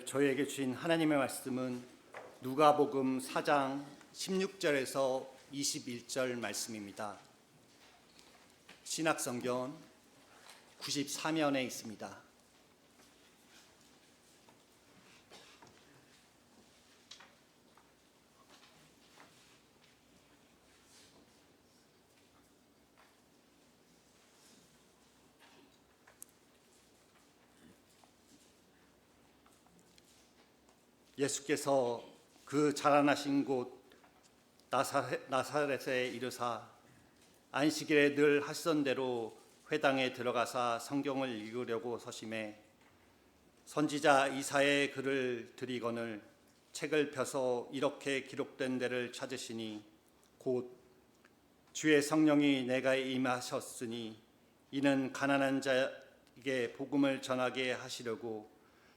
오늘 저희에게 주신 하나님의 말씀은 누가복음 4장 16절에서 21절 말씀입니다. 신약성경 94면에 있습니다. 예수께서 그 자라나신 곳 나사렛에 이르사 안식일에 늘 하시던 대로 회당에 들어가사 성경을 읽으려고 서심해 선지자 이사야의 글을 들이거늘 책을 펴서 이렇게 기록된 데를 찾으시니 곧 주의 성령이 내가 임하셨으니 이는 가난한 자에게 복음을 전하게 하시려고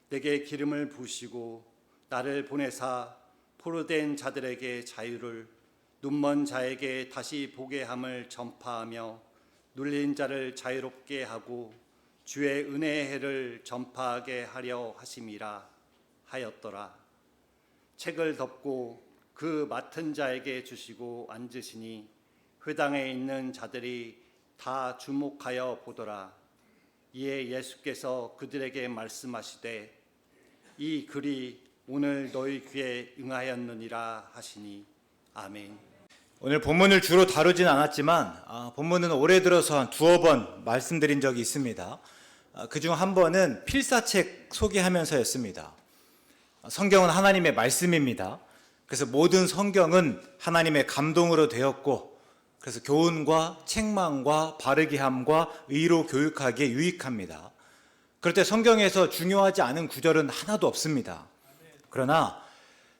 내게 기름을 부으시고 나를 보내사 포로된 자들에게 자유를 눈먼 자에게 다시 보게 함을 전파하며 눌린 자를 자유롭게 하고 주의 은혜의 해를 전파하게 하려 하심이라 하였더라. 책을 덮고 그 맡은 자에게 주시고 앉으시니 회당에 있는 자들이 다 주목하여 보더라. 이에 예수께서 그들에게 말씀하시되 이 글이 오늘 너희 귀에 응하였느니라 하시니 아멘. 오늘 본문을 주로 다루진 않았지만 본문은 올해 들어서 한 두어 번 말씀드린 적이 있습니다. 그중 한 번은 필사책 소개하면서였습니다. 성경은 하나님의 말씀입니다. 그래서 모든 성경은 하나님의 감동으로 되었고 그래서 교훈과 책망과 바르게 함과 의로 교육하기에 유익합니다. 그럴 때 성경에서 중요하지 않은 구절은 하나도 없습니다. 그러나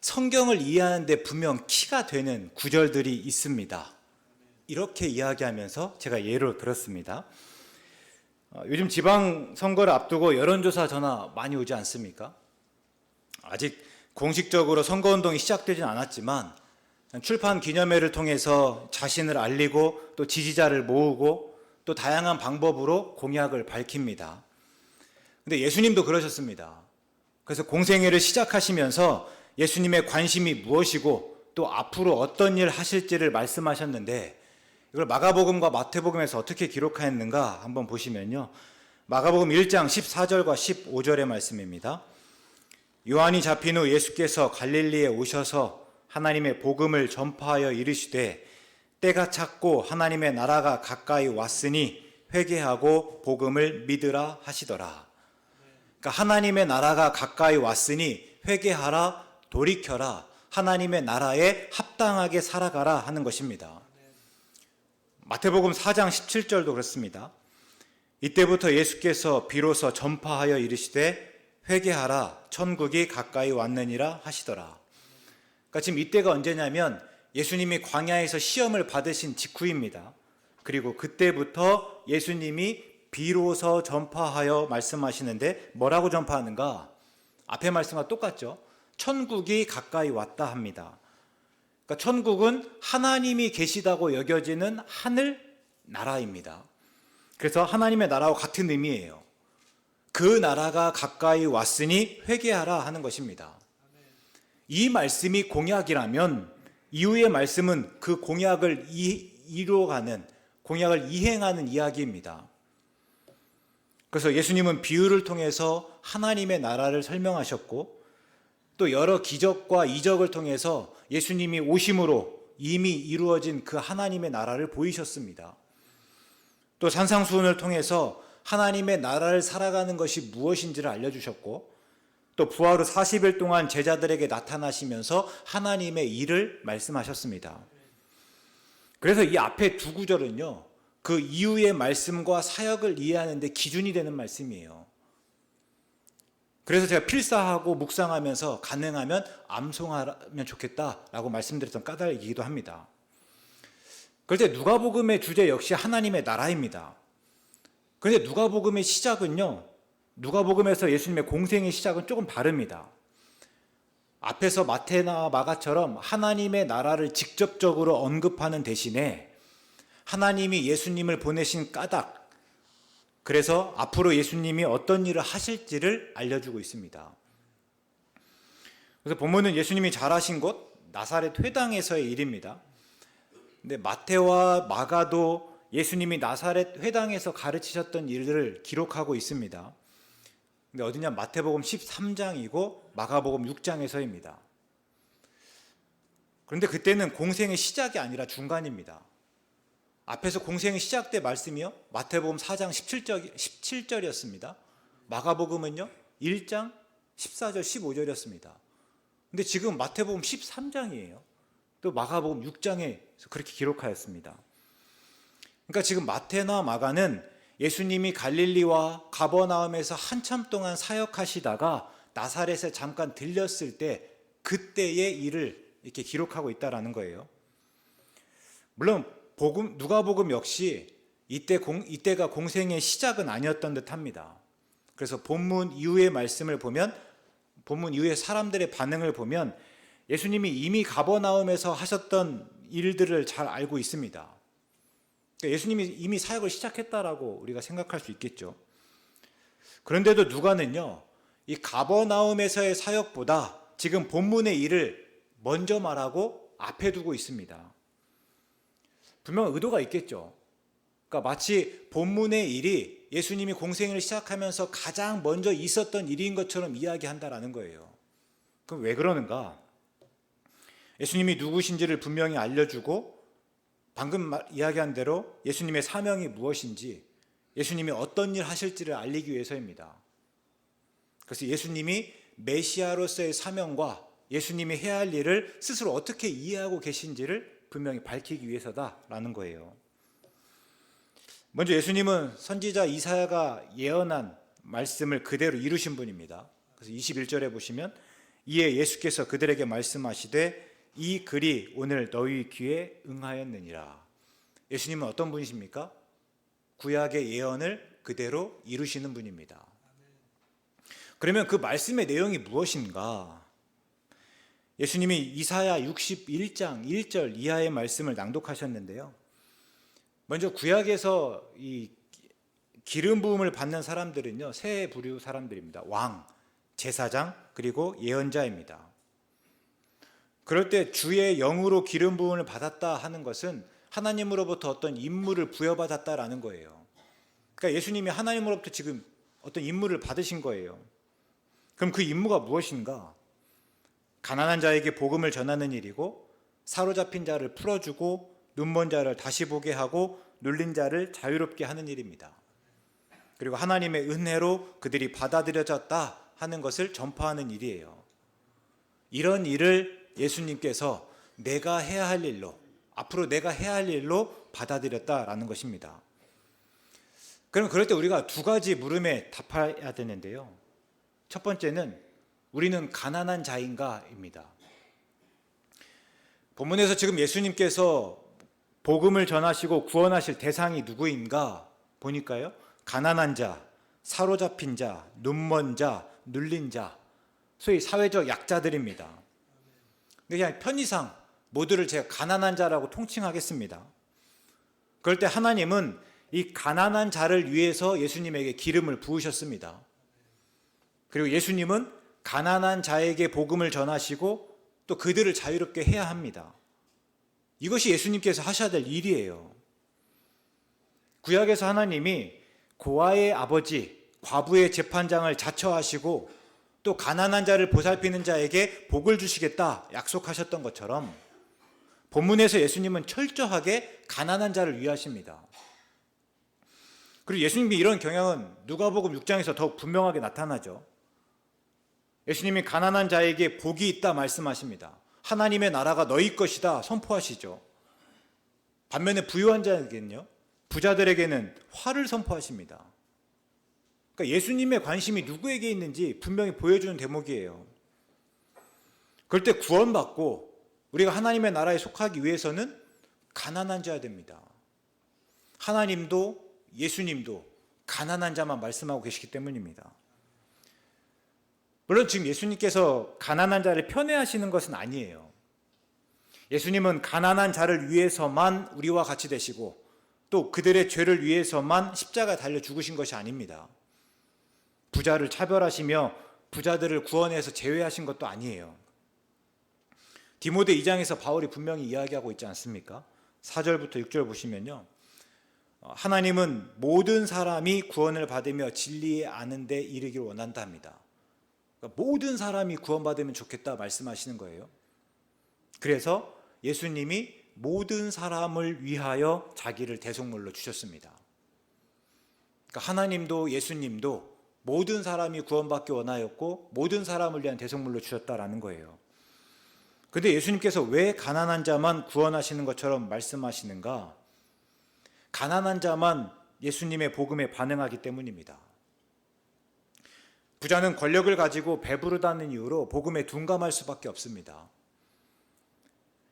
성경을 이해하는 데 분명 키가 되는 구절들이 있습니다. 이렇게 이야기하면서 제가 예를 들었습니다. 요즘 지방선거를 앞두고 여론조사 전화 많이 오지 않습니까? 아직 공식적으로 선거운동이 시작되진 않았지만 출판 기념회를 통해서 자신을 알리고 또 지지자를 모으고 또 다양한 방법으로 공약을 밝힙니다. 근데 예수님도 그러셨습니다. 그래서 공생애를 시작하시면서 예수님의 관심이 무엇이고 또 앞으로 어떤 일 하실지를 말씀하셨는데 이걸 마가복음과 마태복음에서 어떻게 기록하였는가 한번 보시면요. 마가복음 1장 14절과 15절의 말씀입니다. 요한이 잡힌 후 예수께서 갈릴리에 오셔서 하나님의 복음을 전파하여 이르시되 때가 찼고 하나님의 나라가 가까이 왔으니 회개하고 복음을 믿으라 하시더라. 그러니까 하나님의 나라가 가까이 왔으니 회개하라, 돌이켜라, 하나님의 나라에 합당하게 살아가라 하는 것입니다. 마태복음 4장 17절도 그렇습니다. 이때부터 예수께서 비로소 전파하여 이르시되 회개하라, 천국이 가까이 왔느니라 하시더라. 그러니까 지금 이때가 언제냐면 예수님이 광야에서 시험을 받으신 직후입니다. 그리고 그때부터 예수님이 비로소 전파하여 말씀하시는데 뭐라고 전파하는가? 앞에 말씀과 똑같죠. 천국이 가까이 왔다 합니다. 그러니까 천국은 하나님이 계시다고 여겨지는 하늘 나라입니다. 그래서 하나님의 나라와 같은 의미예요. 그 나라가 가까이 왔으니 회개하라 하는 것입니다. 이 말씀이 공약이라면 이후의 말씀은 그 공약을 이루어가는, 공약을 이행하는 이야기입니다. 그래서 예수님은 비유를 통해서 하나님의 나라를 설명하셨고 또 여러 기적과 이적을 통해서 예수님이 오심으로 이미 이루어진 그 하나님의 나라를 보이셨습니다. 또 산상수훈을 통해서 하나님의 나라를 살아가는 것이 무엇인지를 알려주셨고 또 부활 후 40일 동안 제자들에게 나타나시면서 하나님의 일을 말씀하셨습니다. 그래서 이 앞에 두 구절은요, 그 이후의 말씀과 사역을 이해하는 데 기준이 되는 말씀이에요. 그래서 제가 필사하고 묵상하면서 가능하면 암송하면 좋겠다라고 말씀드렸던 까닭이기도 합니다. 그런데 누가복음의 주제 역시 하나님의 나라입니다. 그런데 누가복음의 시작은요, 누가복음에서 예수님의 공생의 시작은 조금 다릅니다. 앞에서 마태나 마가처럼 하나님의 나라를 직접적으로 언급하는 대신에 하나님이 예수님을 보내신 까닭, 그래서 앞으로 예수님이 어떤 일을 하실지를 알려주고 있습니다. 그래서 본문은 예수님이 자라신 곳 나사렛 회당에서의 일입니다. 근데 마태와 마가도 예수님이 나사렛 회당에서 가르치셨던 일들을 기록하고 있습니다. 근데 어디냐? 마태복음 13장이고 마가복음 6장에서입니다. 그런데 그때는 공생의 시작이 아니라 중간입니다. 앞에서 공생이 시작된 말씀이요, 마태복음 4장 17절이었습니다. 마가복음은요 1장 14절 15절이었습니다. 근데 지금 마태복음 13장이에요. 또 마가복음 6장에 그렇게 기록하였습니다. 그러니까 지금 마태나 마가는 예수님이 갈릴리와 가버나움에서 한참 동안 사역하시다가 나사렛에 잠깐 들렸을 때 그때의 일을 이렇게 기록하고 있다라는 거예요. 물론 누가복음 역시 이때가 공생의 시작은 아니었던 듯합니다. 그래서 본문 이후의 말씀을 보면, 본문 이후의 사람들의 반응을 보면 예수님이 이미 가버나움에서 하셨던 일들을 잘 알고 있습니다. 그러니까 예수님이 이미 사역을 시작했다라고 우리가 생각할 수 있겠죠. 그런데도 누가는요, 이 가버나움에서의 사역보다 지금 본문의 일을 먼저 말하고 앞에 두고 있습니다. 분명 의도가 있겠죠. 그러니까 마치 본문의 일이 예수님이 공생을 시작하면서 가장 먼저 있었던 일인 것처럼 이야기한다라는 거예요. 그럼 왜 그러는가? 예수님이 누구신지를 분명히 알려주고 방금 이야기한 대로 예수님의 사명이 무엇인지, 예수님이 어떤 일 하실지를 알리기 위해서입니다. 그래서 예수님이 메시아로서의 사명과 예수님이 해야 할 일을 스스로 어떻게 이해하고 계신지를 분명히 밝히기 위해서다라는 거예요. 먼저 예수님은 선지자 이사야가 예언한 말씀을 그대로 이루신 분입니다. 그래서 21절에 보시면 이에 예수께서 그들에게 말씀하시되 이 글이 오늘 너희 귀에 응하였느니라. 예수님은 어떤 분이십니까? 구약의 예언을 그대로 이루시는 분입니다. 그러면 그 말씀의 내용이 무엇인가? 예수님이 이사야 61장 1절 이하의 말씀을 낭독하셨는데요. 먼저 구약에서 이 기름 부음을 받는 사람들은요, 세 부류 사람들입니다. 왕, 제사장, 그리고 예언자입니다. 그럴 때 주의 영으로 기름 부음을 받았다 하는 것은 하나님으로부터 어떤 임무를 부여받았다라는 거예요. 그러니까 예수님이 하나님으로부터 지금 어떤 임무를 받으신 거예요. 그럼 그 임무가 무엇인가? 가난한 자에게 복음을 전하는 일이고, 사로잡힌 자를 풀어주고, 눈먼 자를 다시 보게 하고, 눌린 자를 자유롭게 하는 일입니다. 그리고 하나님의 은혜로 그들이 받아들여졌다 하는 것을 전파하는 일이에요. 이런 일을 예수님께서 내가 해야 할 일로, 앞으로 내가 해야 할 일로 받아들였다라는 것입니다. 그럼 그럴 때 우리가 두 가지 물음에 답해야 되는데요. 첫 번째는 우리는 가난한 자인가입니다. 본문에서 지금 예수님께서 복음을 전하시고 구원하실 대상이 누구인가 보니까요, 가난한 자, 사로잡힌 자, 눈먼 자, 눌린 자, 소위 사회적 약자들입니다. 그냥 편의상 모두를 제가 가난한 자라고 통칭하겠습니다. 그럴 때 하나님은 이 가난한 자를 위해서 예수님에게 기름을 부으셨습니다. 그리고 예수님은 가난한 자에게 복음을 전하시고 또 그들을 자유롭게 해야 합니다. 이것이 예수님께서 하셔야 될 일이에요. 구약에서 하나님이 고아의 아버지, 과부의 재판장을 자처하시고 또 가난한 자를 보살피는 자에게 복을 주시겠다 약속하셨던 것처럼 본문에서 예수님은 철저하게 가난한 자를 위하십니다. 그리고 예수님이 이런 경향은 누가복음 6장에서 더욱 분명하게 나타나죠. 예수님이 가난한 자에게 복이 있다 말씀하십니다. 하나님의 나라가 너희 것이다 선포하시죠. 반면에 부유한 자에게는요, 부자들에게는 화를 선포하십니다. 그러니까 예수님의 관심이 누구에게 있는지 분명히 보여주는 대목이에요. 그럴 때 구원받고 우리가 하나님의 나라에 속하기 위해서는 가난한 자여야 됩니다. 하나님도 예수님도 가난한 자만 말씀하고 계시기 때문입니다. 물론 지금 예수님께서 가난한 자를 편애하시는 것은 아니에요. 예수님은 가난한 자를 위해서만 우리와 같이 되시고 또 그들의 죄를 위해서만 십자가에 달려 죽으신 것이 아닙니다. 부자를 차별하시며 부자들을 구원해서 제외하신 것도 아니에요. 디모데 2장에서 바울이 분명히 이야기하고 있지 않습니까? 4절부터 6절 보시면요, 하나님은 모든 사람이 구원을 받으며 진리에 아는 데 이르기를 원한다 합니다. 그러니까 모든 사람이 구원받으면 좋겠다 말씀하시는 거예요. 그래서 예수님이 모든 사람을 위하여 자기를 대속물로 주셨습니다. 그러니까 하나님도 예수님도 모든 사람이 구원받기 원하였고 모든 사람을 위한 대속물로 주셨다라는 거예요. 그런데 예수님께서 왜 가난한 자만 구원하시는 것처럼 말씀하시는가? 가난한 자만 예수님의 복음에 반응하기 때문입니다. 부자는 권력을 가지고 배부르다는 이유로 복음에 둔감할 수밖에 없습니다.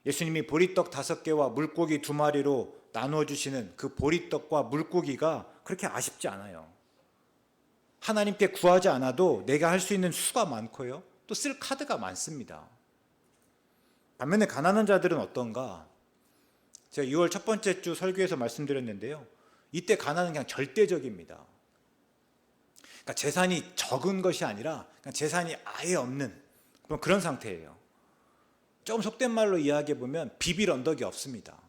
예수님이 보리떡 5개와 물고기 2마리로 나누어 주시는 그 보리떡과 물고기가 그렇게 아쉽지 않아요. 하나님께 구하지 않아도 내가 할 수 있는 수가 많고요, 또 쓸 카드가 많습니다. 반면에 가난한 자들은 어떤가? 제가 6월 첫 번째 주 설교에서 말씀드렸는데요, 이때 가난은 그냥 절대적입니다. 그러니까 재산이 적은 것이 아니라 그냥 재산이 아예 없는 그런 상태예요. 좀 속된 말로 이야기해 보면 비빌 언덕이 없습니다.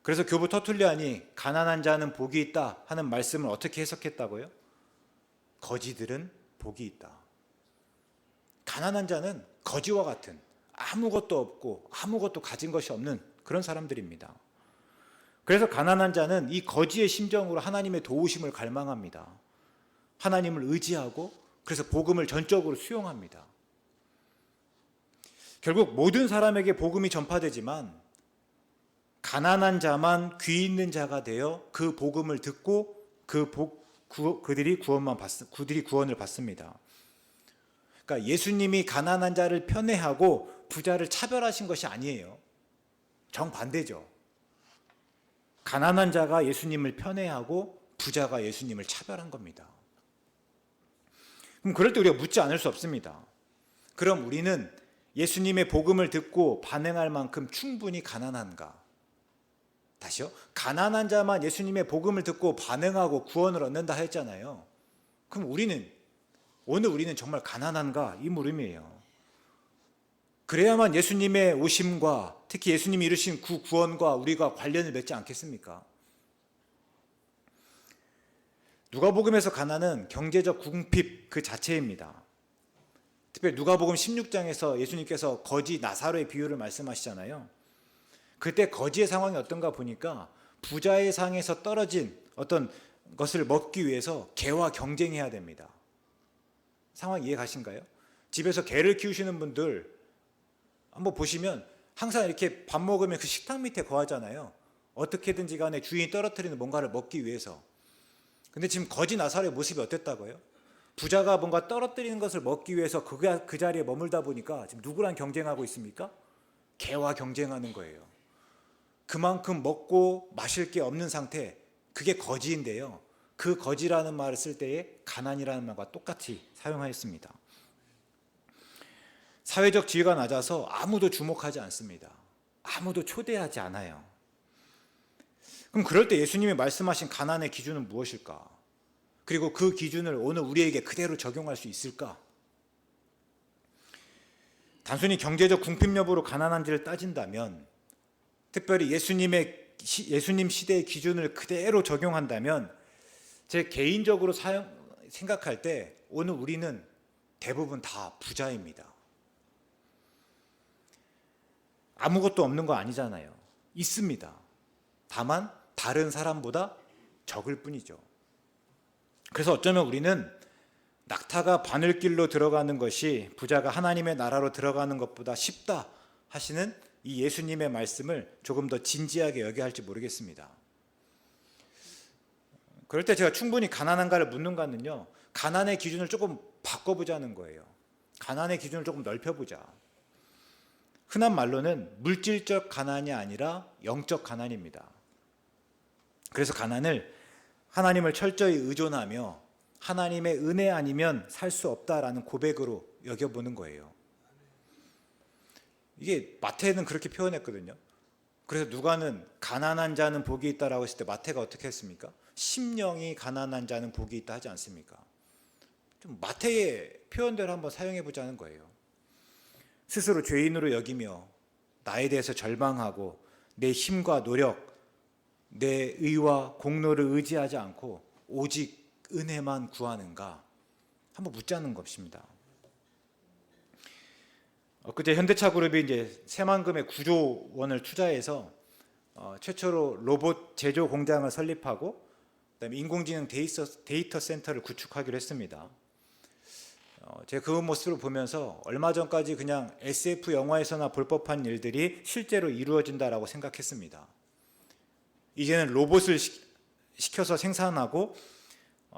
그래서 교부 터툴리안이 가난한 자는 복이 있다 하는 말씀을 어떻게 해석했다고요? 거지들은 복이 있다. 가난한 자는 거지와 같은, 아무것도 없고 아무것도 가진 것이 없는 그런 사람들입니다. 그래서 가난한 자는 이 거지의 심정으로 하나님의 도우심을 갈망합니다. 하나님을 의지하고 그래서 복음을 전적으로 수용합니다. 결국 모든 사람에게 복음이 전파되지만 가난한 자만 귀 있는 자가 되어 그 복음을 듣고 그들이 구원을 받습니다. 그러니까 예수님이 가난한 자를 편애하고 부자를 차별하신 것이 아니에요. 정반대죠. 가난한 자가 예수님을 편애하고 부자가 예수님을 차별한 겁니다. 그럼 그럴 때 우리가 묻지 않을 수 없습니다. 그럼 우리는 예수님의 복음을 듣고 반응할 만큼 충분히 가난한가? 다시요. 가난한 자만 예수님의 복음을 듣고 반응하고 구원을 얻는다 했잖아요. 그럼 오늘 우리는 정말 가난한가? 이 물음이에요. 그래야만 예수님의 오심과 특히 예수님이 이루신 구원과 우리가 관련을 맺지 않겠습니까? 누가복음에서 가난은 경제적 궁핍 그 자체입니다. 특별히 누가복음 16장에서 예수님께서 거지 나사로의 비유를 말씀하시잖아요. 그때 거지의 상황이 어떤가 보니까 부자의 상에서 떨어진 어떤 것을 먹기 위해서 개와 경쟁해야 됩니다. 상황 이해 가신가요? 집에서 개를 키우시는 분들 한번 보시면 항상 이렇게 밥 먹으면 그 식탁 밑에 거하잖아요. 어떻게든지 간에 주인이 떨어뜨리는 뭔가를 먹기 위해서. 근데 지금 거지 나사로의 모습이 어땠다고요? 부자가 뭔가 떨어뜨리는 것을 먹기 위해서 그 자리에 머물다 보니까 지금 누구랑 경쟁하고 있습니까? 개와 경쟁하는 거예요. 그만큼 먹고 마실 게 없는 상태, 그게 거지인데요. 그 거지라는 말을 쓸 때에 가난이라는 말과 똑같이 사용하였습니다. 사회적 지위가 낮아서 아무도 주목하지 않습니다. 아무도 초대하지 않아요. 그럼 그럴 때 예수님이 말씀하신 가난의 기준은 무엇일까? 그리고 그 기준을 오늘 우리에게 그대로 적용할 수 있을까? 단순히 경제적 궁핍 여부로 가난한지를 따진다면, 특별히 예수님 시대의 기준을 그대로 적용한다면, 제 개인적으로 생각할 때 오늘 우리는 대부분 다 부자입니다. 아무것도 없는 거 아니잖아요. 있습니다. 다만 다른 사람보다 적을 뿐이죠. 그래서 어쩌면 우리는 낙타가 바늘길로 들어가는 것이 부자가 하나님의 나라로 들어가는 것보다 쉽다 하시는 이 예수님의 말씀을 조금 더 진지하게 여겨야 할지 모르겠습니다. 그럴 때 제가 충분히 가난한가를 묻는가는요, 가난의 기준을 조금 바꿔보자는 거예요. 가난의 기준을 조금 넓혀보자. 흔한 말로는 물질적 가난이 아니라 영적 가난입니다. 그래서 가난을 하나님을 철저히 의존하며 하나님의 은혜 아니면 살 수 없다라는 고백으로 여겨보는 거예요. 이게 마태는 그렇게 표현했거든요. 그래서 누가는 가난한 자는 복이 있다라고 했을 때 마태가 어떻게 했습니까? 심령이 가난한 자는 복이 있다 하지 않습니까? 좀 마태의 표현대로 한번 사용해 보자는 거예요. 스스로 죄인으로 여기며 나에 대해서 절망하고 내 힘과 노력, 내 의와 공로를 의지하지 않고 오직 은혜만 구하는가? 한번 묻자는 것입니다. 엊그제 현대차그룹이 이제 새만금의 9조 원을 투자해서 최초로 로봇 제조 공장을 설립하고 그다음에 인공지능 데이터 센터를 구축하기로 했습니다. 제가 그 모습을 보면서 얼마 전까지 그냥 SF 영화에서나 볼 법한 일들이 실제로 이루어진다라고 생각했습니다. 이제는 로봇을 시켜서 생산하고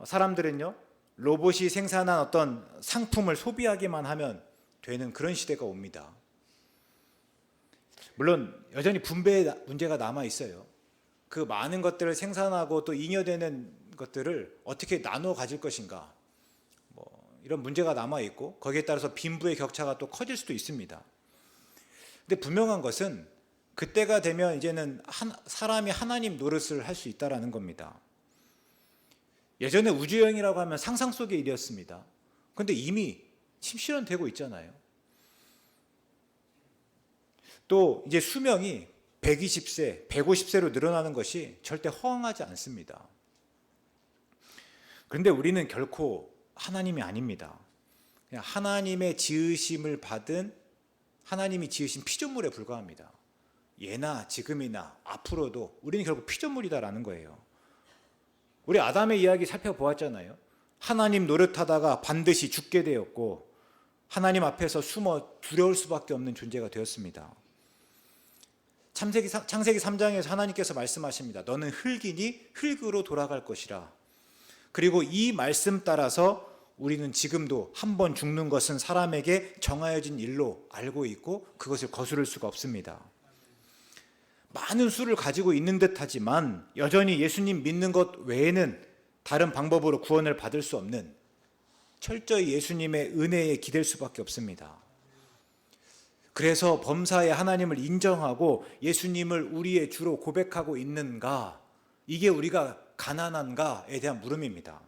사람들은요 로봇이 생산한 어떤 상품을 소비하기만 하면 되는 그런 시대가 옵니다. 물론 여전히 분배의 문제가 남아 있어요. 그 많은 것들을 생산하고 또 잉여되는 것들을 어떻게 나눠 가질 것인가, 이런 문제가 남아 있고 거기에 따라서 빈부의 격차가 또 커질 수도 있습니다. 근데 분명한 것은 그때가 되면 이제는 사람이 하나님 노릇을 할 수 있다라는 겁니다. 예전에 우주여행이라고 하면 상상 속의 일이었습니다. 그런데 이미 실현되고 있잖아요. 또 이제 수명이 120세, 150세로 늘어나는 것이 절대 허황하지 않습니다. 그런데 우리는 결코 하나님이 아닙니다. 그냥 하나님의 지으심을 받은 하나님이 지으신 피조물에 불과합니다. 예나 지금이나 앞으로도 우리는 결국 피조물이다라는 거예요. 우리 아담의 이야기 살펴보았잖아요. 하나님 노릇하다가 반드시 죽게 되었고 하나님 앞에서 숨어 두려울 수밖에 없는 존재가 되었습니다. 창세기 3장에서 하나님께서 말씀하십니다. 너는 흙이니 흙으로 돌아갈 것이라. 그리고 이 말씀 따라서 우리는 지금도 한 번 죽는 것은 사람에게 정하여진 일로 알고 있고 그것을 거스를 수가 없습니다. 많은 수를 가지고 있는 듯하지만 여전히 예수님 믿는 것 외에는 다른 방법으로 구원을 받을 수 없는 철저히 예수님의 은혜에 기댈 수밖에 없습니다. 그래서 범사에 하나님을 인정하고 예수님을 우리의 주로 고백하고 있는가? 이게 우리가 가난한가에 대한 물음입니다.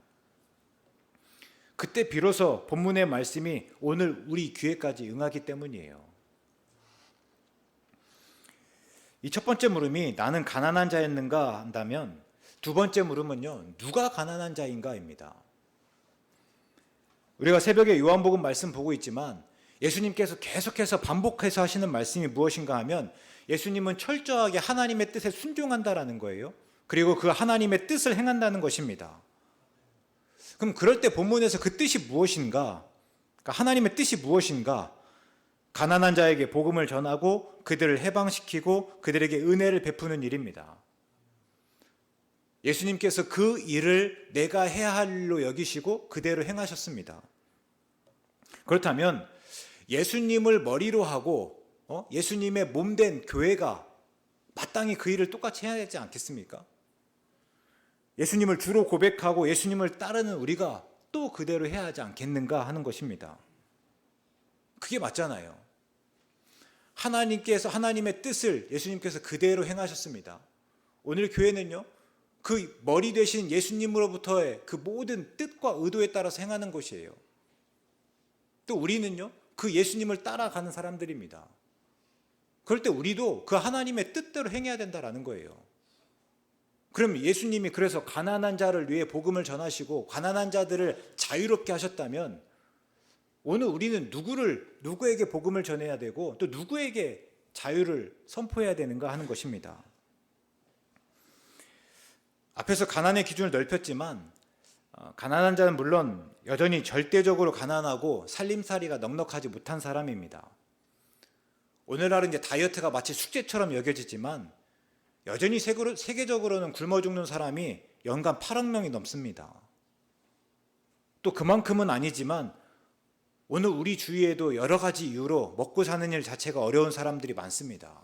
그때 비로소 본문의 말씀이 오늘 우리 귀에까지 응하기 때문이에요. 이 첫 번째 물음이 나는 가난한 자였는가 한다면 두 번째 물음은요, 누가 가난한 자인가입니다. 우리가 새벽에 요한복음 말씀 보고 있지만 예수님께서 계속해서 반복해서 하시는 말씀이 무엇인가 하면 예수님은 철저하게 하나님의 뜻에 순종한다라는 거예요. 그리고 그 하나님의 뜻을 행한다는 것입니다. 그럼 그럴 때 본문에서 그 뜻이 무엇인가? 그러니까 하나님의 뜻이 무엇인가? 가난한 자에게 복음을 전하고 그들을 해방시키고 그들에게 은혜를 베푸는 일입니다. 예수님께서 그 일을 내가 해야 할 일로 여기시고 그대로 행하셨습니다. 그렇다면 예수님을 머리로 하고 예수님의 몸된 교회가 마땅히 그 일을 똑같이 해야 되지 않겠습니까? 예수님을 주로 고백하고 예수님을 따르는 우리가 또 그대로 해야 하지 않겠는가 하는 것입니다. 그게 맞잖아요. 하나님의 뜻을 예수님께서 그대로 행하셨습니다. 오늘 교회는요, 그 머리 되신 예수님으로부터의 그 모든 뜻과 의도에 따라서 행하는 것이에요. 또 우리는요, 그 예수님을 따라가는 사람들입니다. 그럴 때 우리도 그 하나님의 뜻대로 행해야 된다라는 거예요. 그럼 예수님이 그래서 가난한 자를 위해 복음을 전하시고 가난한 자들을 자유롭게 하셨다면 오늘 우리는 누구에게 복음을 전해야 되고 또 누구에게 자유를 선포해야 되는가 하는 것입니다. 앞에서 가난의 기준을 넓혔지만 가난한 자는 물론 여전히 절대적으로 가난하고 살림살이가 넉넉하지 못한 사람입니다. 오늘날은 이제 다이어트가 마치 숙제처럼 여겨지지만 여전히 세계적으로는 굶어 죽는 사람이 연간 8억 명이 넘습니다. 또 그만큼은 아니지만 오늘 우리 주위에도 여러 가지 이유로 먹고 사는 일 자체가 어려운 사람들이 많습니다.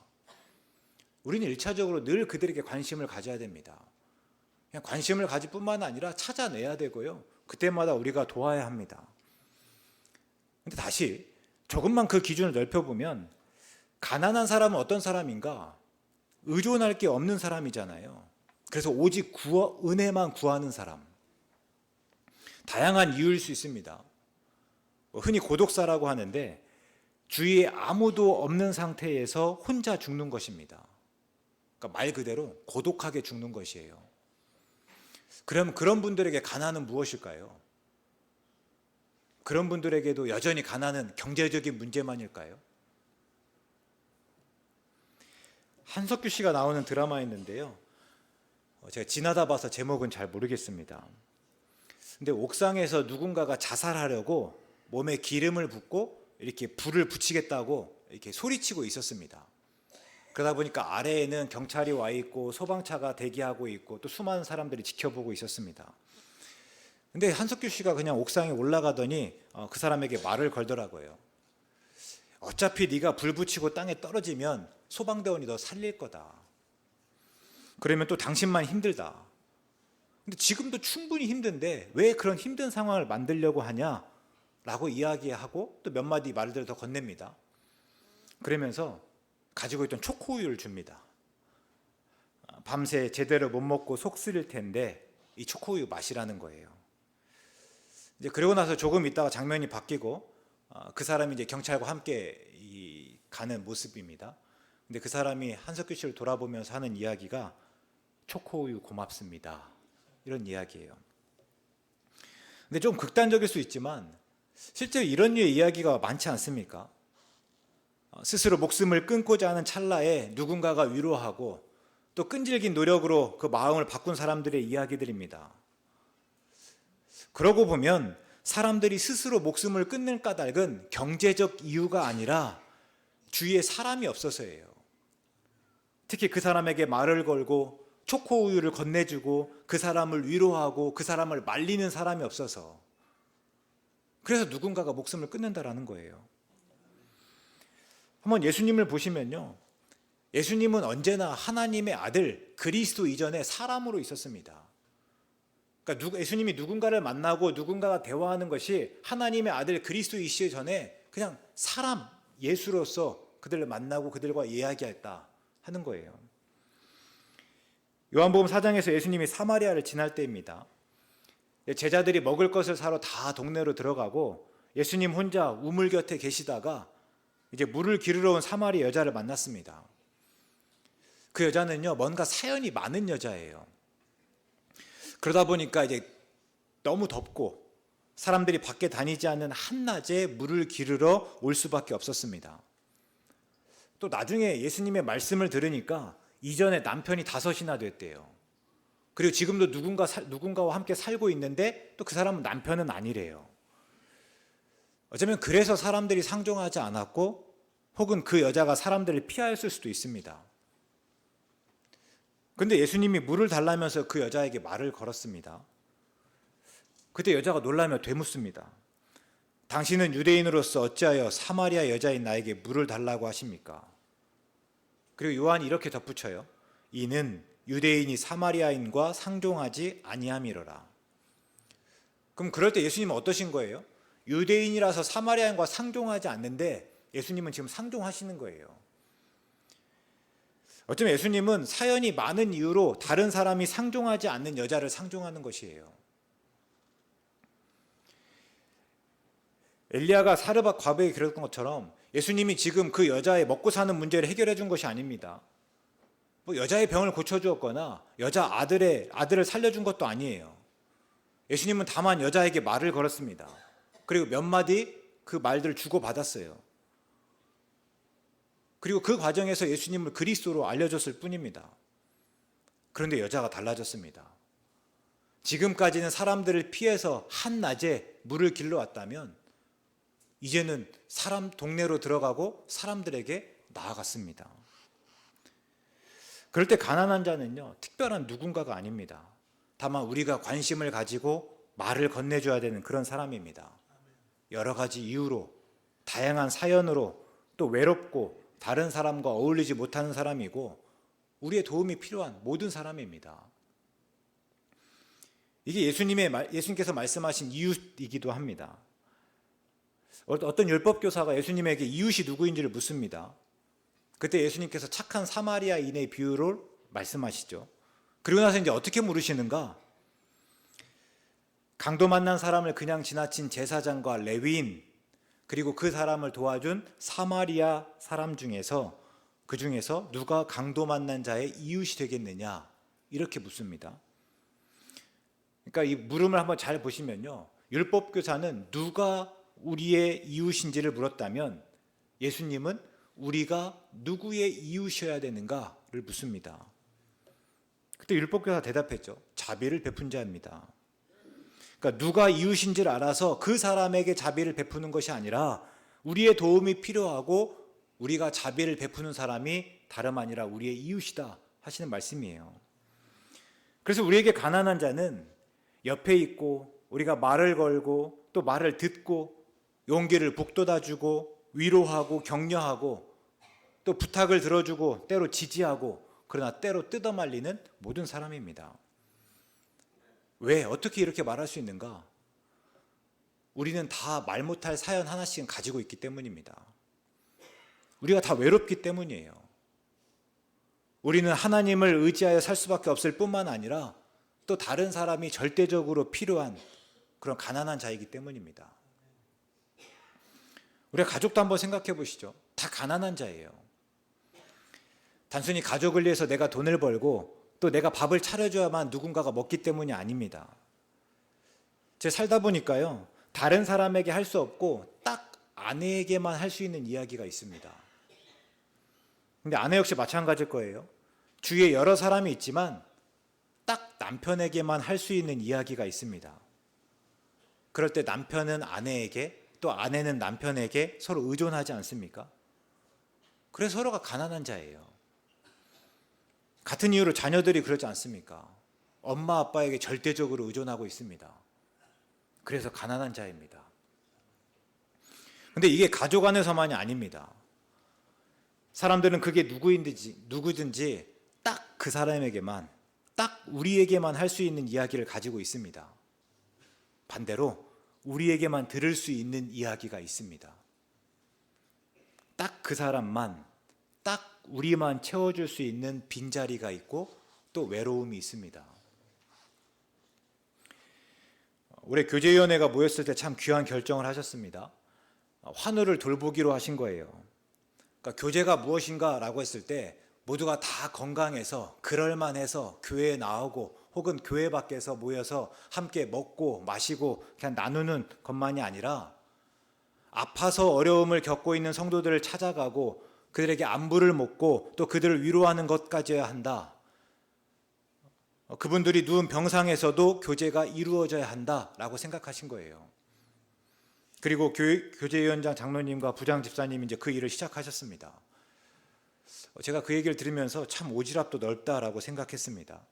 우리는 1차적으로 늘 그들에게 관심을 가져야 됩니다. 그냥 관심을 가질 뿐만 아니라 찾아내야 되고요. 그때마다 우리가 도와야 합니다. 근데 다시 조금만 그 기준을 넓혀보면 가난한 사람은 어떤 사람인가? 의존할 게 없는 사람이잖아요. 그래서 오직 은혜만 구하는 사람. 다양한 이유일 수 있습니다. 흔히 고독사라고 하는데 주위에 아무도 없는 상태에서 혼자 죽는 것입니다. 그러니까 말 그대로 고독하게 죽는 것이에요. 그럼 그런 분들에게 가난은 무엇일까요? 그런 분들에게도 여전히 가난은 경제적인 문제만일까요? 한석규 씨가 나오는 드라마였는데요. 제가 지나다 봐서 제목은 잘 모르겠습니다. 근데 옥상에서 누군가가 자살하려고 몸에 기름을 붓고 이렇게 불을 붙이겠다고 이렇게 소리치고 있었습니다. 그러다 보니까 아래에는 경찰이 와 있고 소방차가 대기하고 있고 또 수많은 사람들이 지켜보고 있었습니다. 근데 한석규 씨가 그냥 옥상에 올라가더니 그 사람에게 말을 걸더라고요. 어차피 네가 불 붙이고 땅에 떨어지면 소방대원이 너 살릴 거다. 그러면 또 당신만 힘들다. 근데 지금도 충분히 힘든데 왜 그런 힘든 상황을 만들려고 하냐? 라고 이야기하고 또 몇 마디 말들을 더 건넵니다. 그러면서 가지고 있던 초코우유를 줍니다. 밤새 제대로 못 먹고 속 쓰릴 텐데 이 초코우유 마시라는 거예요. 이제 그러고 나서 조금 있다가 장면이 바뀌고 그 사람이 이제 경찰과 함께 가는 모습입니다. 근데 그 사람이 한석규 씨를 돌아보면서 하는 이야기가 초코우유 고맙습니다. 이런 이야기예요. 근데 좀 극단적일 수 있지만 실제로 이런 류의 이야기가 많지 않습니까? 스스로 목숨을 끊고자 하는 찰나에 누군가가 위로하고 또 끈질긴 노력으로 그 마음을 바꾼 사람들의 이야기들입니다. 그러고 보면 사람들이 스스로 목숨을 끊는 까닭은 경제적 이유가 아니라 주위에 사람이 없어서예요. 특히 그 사람에게 말을 걸고 초코우유를 건네주고 그 사람을 위로하고 그 사람을 말리는 사람이 없어서, 그래서 누군가가 목숨을 끊는다라는 거예요. 한번 예수님을 보시면요, 예수님은 언제나 하나님의 아들 그리스도 이전에 사람으로 있었습니다. 그러니까 예수님이 누군가를 만나고 누군가가 대화하는 것이 하나님의 아들 그리스도이시기 전에 그냥 사람 예수로서 그들을 만나고 그들과 이야기했다 하는 거예요. 요한복음 4장에서 예수님이 사마리아를 지날 때입니다. 제자들이 먹을 것을 사러 다 동네로 들어가고 예수님 혼자 우물 곁에 계시다가 이제 물을 기르러 온 사마리아 여자를 만났습니다. 그 여자는요, 뭔가 사연이 많은 여자예요. 그러다 보니까 이제 너무 덥고 사람들이 밖에 다니지 않는 한낮에 물을 기르러 올 수밖에 없었습니다. 또 나중에 예수님의 말씀을 들으니까 이전에 남편이 5이나 됐대요. 그리고 지금도 누군가와 함께 살고 있는데 또 그 사람은 남편은 아니래요. 어쩌면 그래서 사람들이 상종하지 않았고 혹은 그 여자가 사람들을 피하였을 수도 있습니다. 그런데 예수님이 물을 달라면서 그 여자에게 말을 걸었습니다. 그때 여자가 놀라며 되묻습니다. 당신은 유대인으로서 어찌하여 사마리아 여자인 나에게 물을 달라고 하십니까? 그리고 요한이 이렇게 덧붙여요. 이는 유대인이 사마리아인과 상종하지 아니함이로라. 그럼 그럴 때 예수님은 어떠신 거예요? 유대인이라서 사마리아인과 상종하지 않는데 예수님은 지금 상종하시는 거예요. 어쩌면 예수님은 사연이 많은 이유로 다른 사람이 상종하지 않는 여자를 상종하는 것이에요. 엘리야가 사르밧 과부에게 그랬던 것처럼 예수님이 지금 그 여자의 먹고 사는 문제를 해결해 준 것이 아닙니다. 뭐 여자의 병을 고쳐주었거나 여자 아들을 살려준 것도 아니에요. 예수님은 다만 여자에게 말을 걸었습니다. 그리고 몇 마디 그 말들을 주고받았어요. 그리고 그 과정에서 예수님을 그리스도로 알려줬을 뿐입니다. 그런데 여자가 달라졌습니다. 지금까지는 사람들을 피해서 한낮에 물을 길러왔다면 이제는 사람 동네로 들어가고 사람들에게 나아갔습니다. 그럴 때 가난한 자는요, 특별한 누군가가 아닙니다. 다만 우리가 관심을 가지고 말을 건네줘야 되는 그런 사람입니다. 여러 가지 이유로, 다양한 사연으로, 또 외롭고 다른 사람과 어울리지 못하는 사람이고 우리의 도움이 필요한 모든 사람입니다. 이게 예수님께서 말씀하신 이웃이기도 합니다. 어떤 율법교사가 예수님에게 이웃이 누구인지를 묻습니다. 그때 예수님께서 착한 사마리아인의 비유를 말씀하시죠. 그리고 나서 이제 어떻게 물으시는가? 강도 만난 사람을 그냥 지나친 제사장과 레위인, 그리고 그 사람을 도와준 사마리아 사람 중에서 그 중에서 누가 강도 만난 자의 이웃이 되겠느냐 이렇게 묻습니다. 그러니까 이 물음을 한번 잘 보시면요, 율법교사는 누가 우리의 이웃인지를 물었다면 예수님은 우리가 누구의 이웃이어야 되는가를 묻습니다. 그때 율법교사 대답했죠. 자비를 베푼 자입니다. 그러니까 누가 이웃인지를 알아서 그 사람에게 자비를 베푸는 것이 아니라 우리의 도움이 필요하고 우리가 자비를 베푸는 사람이 다름 아니라 우리의 이웃이다 하시는 말씀이에요. 그래서 우리에게 가난한 자는 옆에 있고 우리가 말을 걸고 또 말을 듣고 용기를 북돋아주고 위로하고 격려하고 또 부탁을 들어주고 때로 지지하고 그러나 때로 뜯어말리는 모든 사람입니다. 왜? 어떻게 이렇게 말할 수 있는가? 우리는 다 말 못할 사연 하나씩은 가지고 있기 때문입니다. 우리가 다 외롭기 때문이에요. 우리는 하나님을 의지하여 살 수밖에 없을 뿐만 아니라 또 다른 사람이 절대적으로 필요한 그런 가난한 자이기 때문입니다. 우리가 가족도 한번 생각해 보시죠. 다 가난한 자예요. 단순히 가족을 위해서 내가 돈을 벌고 또 내가 밥을 차려줘야만 누군가가 먹기 때문이 아닙니다. 제가 살다 보니까요, 다른 사람에게 할 수 없고 딱 아내에게만 할 수 있는 이야기가 있습니다. 근데 아내 역시 마찬가지일 거예요. 주위에 여러 사람이 있지만 딱 남편에게만 할 수 있는 이야기가 있습니다. 그럴 때 남편은 아내에게 또 아내는 남편에게 서로 의존하지 않습니까? 그래서 서로가 가난한 자예요. 같은 이유로 자녀들이 그러지 않습니까? 엄마 아빠에게 절대적으로 의존하고 있습니다. 그래서 가난한 자입니다. 근데 이게 가족 안에서만이 아닙니다. 사람들은 그게 누구든지 딱 그 사람에게만, 딱 우리에게만 할 수 있는 이야기를 가지고 있습니다. 반대로 우리에게만 들을 수 있는 이야기가 있습니다. 딱 그 사람만, 딱 우리만 채워줄 수 있는 빈자리가 있고 또 외로움이 있습니다. 올해 교제위원회가 모였을 때 참 귀한 결정을 하셨습니다. 환우를 돌보기로 하신 거예요. 그러니까 교제가 무엇인가 라고 했을 때 모두가 다 건강해서 그럴만해서 교회에 나오고 혹은 교회 밖에서 모여서 함께 먹고 마시고 그냥 나누는 것만이 아니라 아파서 어려움을 겪고 있는 성도들을 찾아가고 그들에게 안부를 묻고 또 그들을 위로하는 것까지여야 한다. 그분들이 누운 병상에서도 교제가 이루어져야 한다라고 생각하신 거예요. 그리고 교제위원장 장로님과 부장 집사님이 이제 그 일을 시작하셨습니다. 제가 그 얘기를 들으면서 참 오지랖도 넓다라고 생각했습니다.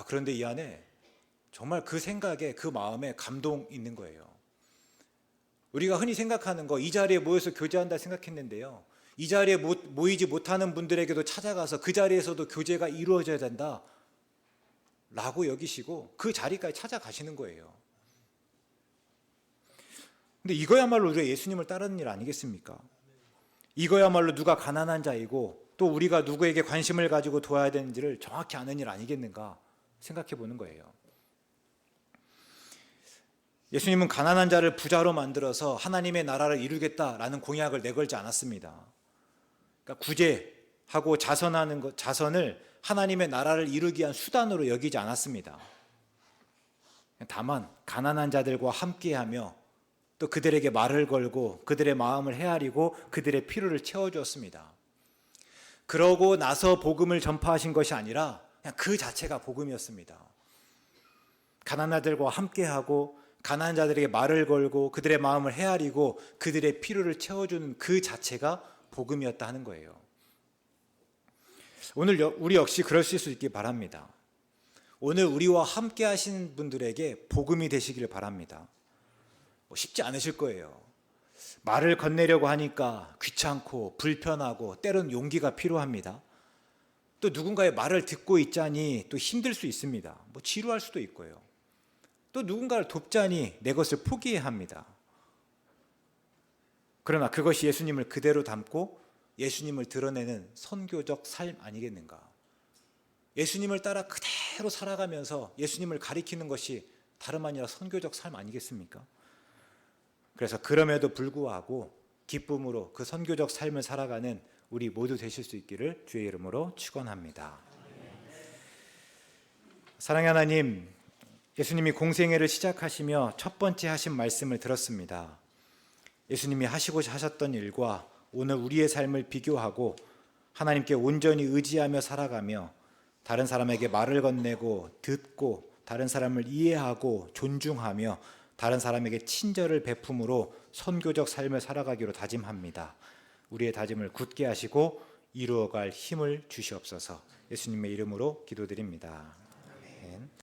그런데 이 안에 정말 그 생각에 그 마음에 감동 있는 거예요. 우리가 흔히 생각하는 거, 이 자리에 모여서 교제한다 생각했는데요, 이 자리에 모이지 못하는 분들에게도 찾아가서 그 자리에서도 교제가 이루어져야 된다 라고 여기시고 그 자리까지 찾아가시는 거예요. 근데 이거야말로 우리가 예수님을 따르는 일 아니겠습니까? 이거야말로 누가 가난한 자이고 또 우리가 누구에게 관심을 가지고 도와야 되는지를 정확히 아는 일 아니겠는가 생각해 보는 거예요. 예수님은 가난한 자를 부자로 만들어서 하나님의 나라를 이루겠다라는 공약을 내걸지 않았습니다. 그러니까 구제하고 자선을 하나님의 나라를 이루기 위한 수단으로 여기지 않았습니다. 다만 가난한 자들과 함께하며 또 그들에게 말을 걸고 그들의 마음을 헤아리고 그들의 필요를 채워주었습니다. 그러고 나서 복음을 전파하신 것이 아니라 그냥 그 자체가 복음이었습니다. 가난한 자들과 함께하고 가난한 자들에게 말을 걸고 그들의 마음을 헤아리고 그들의 필요를 채워주는 그 자체가 복음이었다 하는 거예요. 오늘 우리 역시 그럴 수 있길 바랍니다. 오늘 우리와 함께 하신 분들에게 복음이 되시길 바랍니다. 쉽지 않으실 거예요. 말을 건네려고 하니까 귀찮고 불편하고 때론 용기가 필요합니다. 또 누군가의 말을 듣고 있자니 또 힘들 수 있습니다. 지루할 수도 있고요. 또 누군가를 돕자니 내 것을 포기해야 합니다. 그러나 그것이 예수님을 그대로 담고 예수님을 드러내는 선교적 삶 아니겠는가? 예수님을 따라 그대로 살아가면서 예수님을 가리키는 것이 다름 아니라 선교적 삶 아니겠습니까? 그래서 그럼에도 불구하고 기쁨으로 그 선교적 삶을 살아가는 우리 모두 되실 수 있기를 주의 이름으로 축원합니다. 사랑하는 하나님, 예수님이 공생애를 시작하시며 첫 번째 하신 말씀을 들었습니다. 예수님이 하시고자 하셨던 일과 오늘 우리의 삶을 비교하고 하나님께 온전히 의지하며 살아가며 다른 사람에게 말을 건네고 듣고 다른 사람을 이해하고 존중하며 다른 사람에게 친절을 베품으로 선교적 삶을 살아가기로 다짐합니다. 우리의 다짐을 굳게 하시고 이루어갈 힘을 주시옵소서. 예수님의 이름으로 기도드립니다. 아멘.